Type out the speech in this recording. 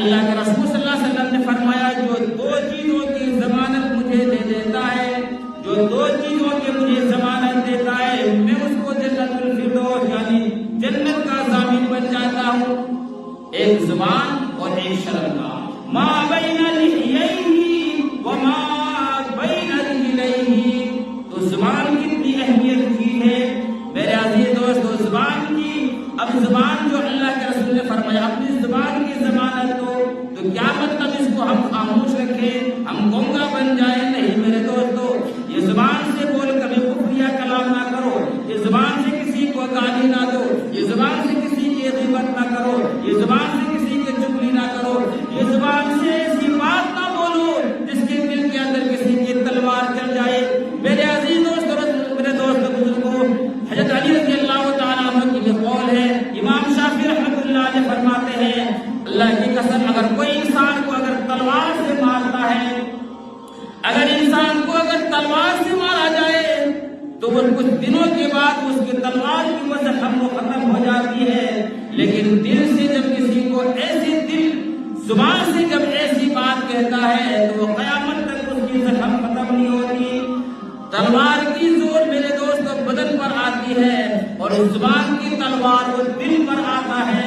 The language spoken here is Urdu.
اللہ کے رسول صلی اللہ علیہ وسلم نے فرمایا جو دو چیزوں کی ضمانت مجھے دے دیتا ہے، جو دو چیزوں کی مجھے ضمانت دیتا ہے، میں اس کو جنت الفردوس یعنی جنت کا ضامن بن جاتا ہوں، ایک زبان اور ایک شرم کا۔ ما بین لحییہ وما بین رجلیہ، تو زبان کتنی اہمیت کی ہے میرے عزیز دوستو، زبان کی۔ اب زبان جو اللہ کے رسول نے فرمایا اپنی زبان کی ضمانت تو کیا مطلب اس کو ہم خاموش رکھیں، ہم گونگا بن جائیں؟ نہیں میرے دوستو، یہ زبان سے بول کر کفریہ کلام نہ کرو، یہ زبان سے کسی کو گالی نہ دو، یہ زبان سے کسی کی غیبت نہ کرو، یہ زبان سے کسی کی چغلی نہ کرو، یہ زبان سے ایسی بات نہ بولو جس کے دل کے اندر کسی کی تلوار چل جائے۔ میرے عزیز دوستو، میرے دوست بزرگوں، حضرت علی رضی اللہ تعالیٰ عنہ کی قول ہے، امام شافعی رحمۃ اللہ علیہ فرماتے ہیں اللہ کی قسم اگر کوئی انسان کو اگر تلوار سے مارتا ہے، اگر انسان کو اگر تلوار سے مارا جائے تو وہ کچھ دنوں کے بعد اس کی تلوار کی وجہ سے ختم ہو جاتی ہے، لیکن دل سے جب کسی کو ایسی زبان سے جب ایسی بات کہتا ہے تو وہ قیامت تک اس کی زخم ختم نہیں ہوتی۔ تلوار کی زور میرے دوستوں بدن پر آتی ہے اور اس زبان کی تلوار وہ دل پر آتا ہے۔